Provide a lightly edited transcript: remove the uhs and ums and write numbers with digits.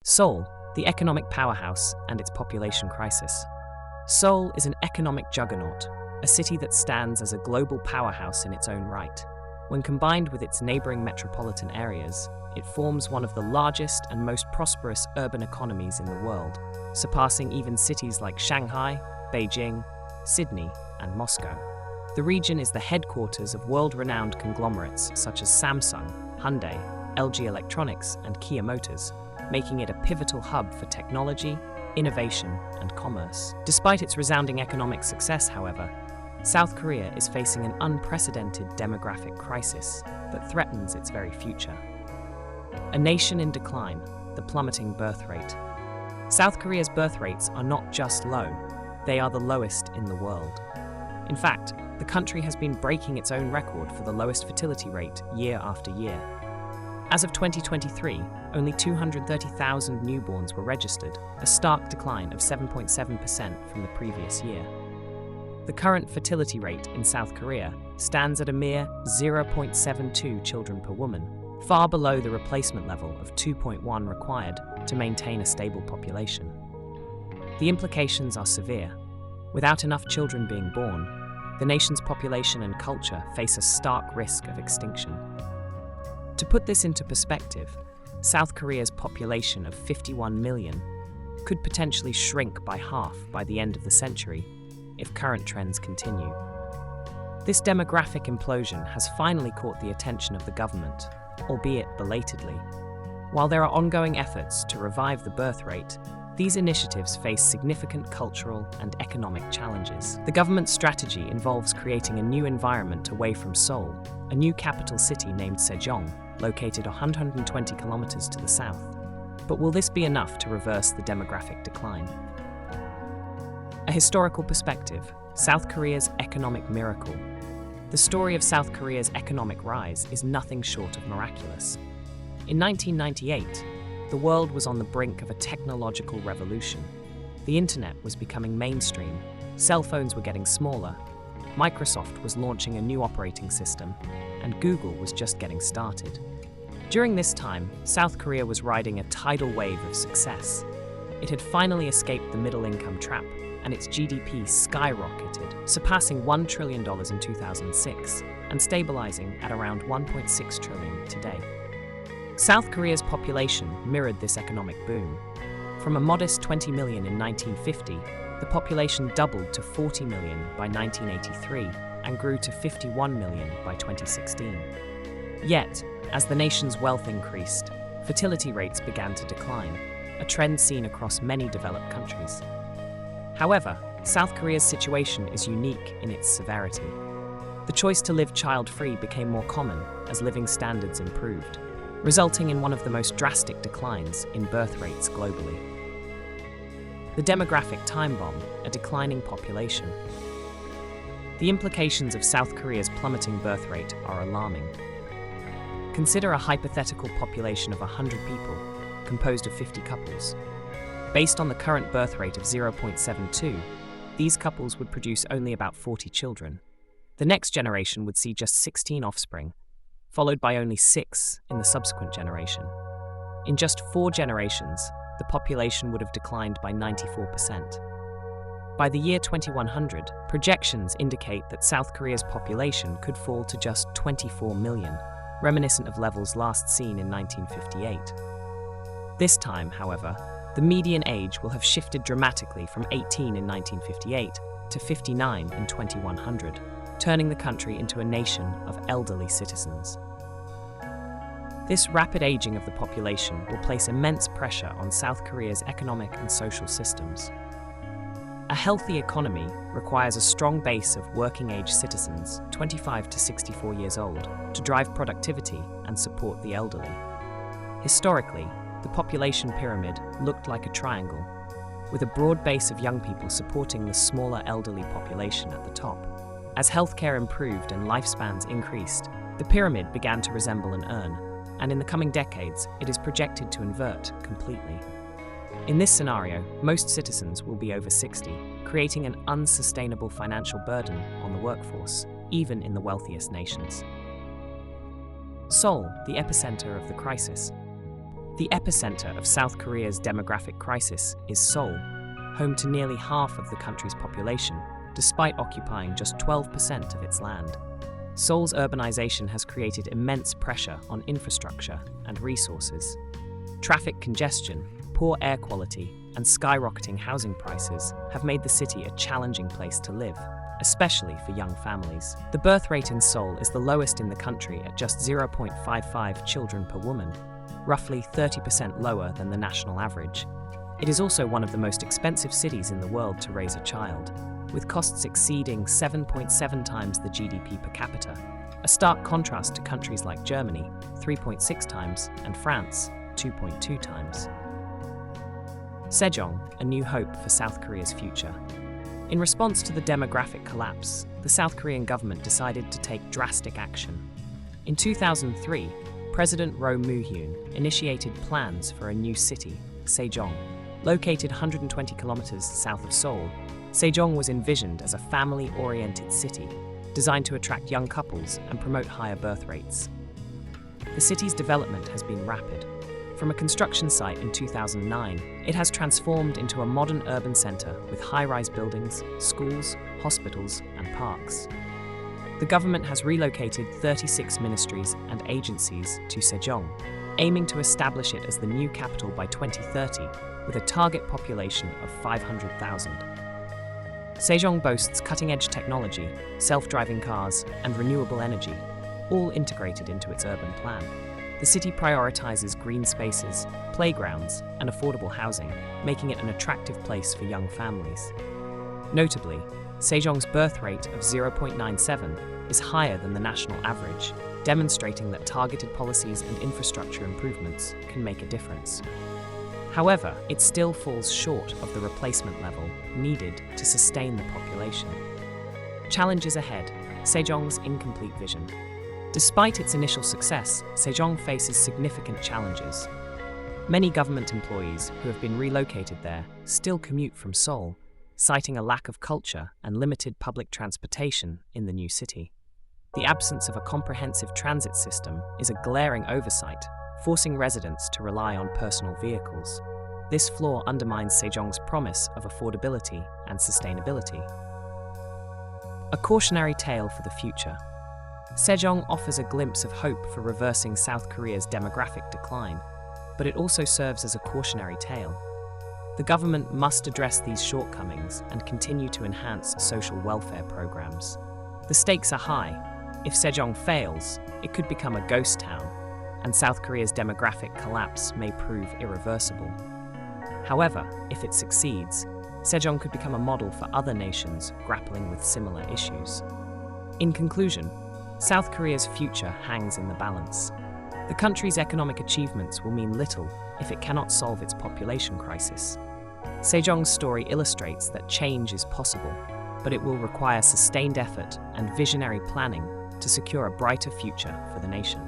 Seoul, the economic powerhouse and its population crisis. Seoul is an economic juggernaut, a city that stands as a global powerhouse in its own right. When combined with its neighboring metropolitan areas, it forms one of the largest and most prosperous urban economies in the world, surpassing even cities like Shanghai, Beijing, Sydney, and Moscow. The region is the headquarters of world-renowned conglomerates such as Samsung, Hyundai, LG Electronics, and Kia Motors, making it a pivotal hub for technology, innovation, and commerce. Despite its resounding economic success, however, South Korea is facing an unprecedented demographic crisis that threatens its very future. A nation in decline, the plummeting birth rate. South Korea's birth rates are not just low, they are the lowest in the world. In fact, the country has been breaking its own record for the lowest fertility rate year after year. As of 2023, only 230,000 newborns were registered, a stark decline of 7.7% from the previous year. The current fertility rate in South Korea stands at a mere 0.72 children per woman, far below the replacement level of 2.1 required to maintain a stable population. The implications are severe. Without enough children being born, the nation's population and culture face a stark risk of extinction. To put this into perspective, South Korea's population of 51 million could potentially shrink by half by the end of the century if current trends continue. This demographic implosion has finally caught the attention of the government, albeit belatedly. While there are ongoing efforts to revive the birth rate, these initiatives face significant cultural and economic challenges. The government's strategy involves creating a new environment away from Seoul, a new capital city named Sejong, located 120 kilometers to the south. But will this be enough to reverse the demographic decline? A historical perspective, South Korea's economic miracle. The story of South Korea's economic rise is nothing short of miraculous. In 1998, the world was on the brink of a technological revolution. The internet was becoming mainstream, cell phones were getting smaller, Microsoft was launching a new operating system, and Google was just getting started. During this time, South Korea was riding a tidal wave of success. It had finally escaped the middle-income trap, and its GDP skyrocketed, surpassing $1 trillion in 2006 and stabilizing at around $1.6 trillion today. South Korea's population mirrored this economic boom. From a modest 20 million in 1950, the population doubled to 40 million by 1983 and grew to 51 million by 2016. Yet, as the nation's wealth increased, fertility rates began to decline, a trend seen across many developed countries. However, South Korea's situation is unique in its severity. The choice to live child-free became more common as living standards improved, resulting in one of the most drastic declines in birth rates globally. The demographic time bomb, a declining population. The implications of South Korea's plummeting birth rate are alarming. Consider a hypothetical population of 100 people, composed of 50 couples. Based on the current birth rate of 0.72, these couples would produce only about 40 children. The next generation would see just 16 offspring, followed by only 6 in the subsequent generation. In just 4 generations, the population would have declined by 94%. By the year 2100, projections indicate that South Korea's population could fall to just 24 million, reminiscent of levels last seen in 1958. This time, however, the median age will have shifted dramatically from 18 in 1958 to 59 in 2100, turning the country into a nation of elderly citizens. This rapid aging of the population will place immense pressure on South Korea's economic and social systems. A healthy economy requires a strong base of working-age citizens, 25 to 64 years old, to drive productivity and support the elderly. Historically, the population pyramid looked like a triangle, with a broad base of young people supporting the smaller elderly population at the top. As healthcare improved and lifespans increased, the pyramid began to resemble an urn, and in the coming decades, it is projected to invert completely. In this scenario, most citizens will be over 60, creating an unsustainable financial burden on the workforce, even in the wealthiest nations. Seoul, the epicenter of the crisis. The epicenter of South Korea's demographic crisis is Seoul, home to nearly half of the country's population, despite occupying just 12% of its land. Seoul's urbanization has created immense pressure on infrastructure and resources. Traffic congestion, poor air quality, and skyrocketing housing prices have made the city a challenging place to live, especially for young families. The birth rate in Seoul is the lowest in the country at just 0.55 children per woman, roughly 30% lower than the national average. It is also one of the most expensive cities in the world to raise a child, with costs exceeding 7.7 times the GDP per capita, a stark contrast to countries like Germany, 3.6 times, and France, 2.2 times. Sejong, a new hope for South Korea's future. In response to the demographic collapse, the South Korean government decided to take drastic action. In 2003, President Roh Moo-hyun initiated plans for a new city, Sejong. Located 120 kilometers south of Seoul, Sejong was envisioned as a family-oriented city, designed to attract young couples and promote higher birth rates. The city's development has been rapid. From a construction site in 2009, it has transformed into a modern urban center with high-rise buildings, schools, hospitals, and parks. The government has relocated 36 ministries and agencies to Sejong, aiming to establish it as the new capital by 2030, with a target population of 500,000. Sejong boasts cutting-edge technology, self-driving cars, and renewable energy, all integrated into its urban plan. The city prioritizes green spaces, playgrounds, and affordable housing, making it an attractive place for young families. Notably, Sejong's birth rate of 0.97 is higher than the national average, demonstrating that targeted policies and infrastructure improvements can make a difference. However, it still falls short of the replacement level needed to sustain the population. Challenges ahead: Sejong's incomplete vision. Despite its initial success, Sejong faces significant challenges. Many government employees who have been relocated there still commute from Seoul, citing a lack of culture and limited public transportation in the new city. The absence of a comprehensive transit system is a glaring oversight, forcing residents to rely on personal vehicles. This flaw undermines Sejong's promise of affordability and sustainability. A cautionary tale for the future. Sejong offers a glimpse of hope for reversing South Korea's demographic decline, but it also serves as a cautionary tale. The government must address these shortcomings and continue to enhance social welfare programs. The stakes are high. If Sejong fails, it could become a ghost town, and South Korea's demographic collapse may prove irreversible. However, if it succeeds, Sejong could become a model for other nations grappling with similar issues. In conclusion, South Korea's future hangs in the balance. The country's economic achievements will mean little if it cannot solve its population crisis. Sejong's story illustrates that change is possible, but it will require sustained effort and visionary planning to secure a brighter future for the nation.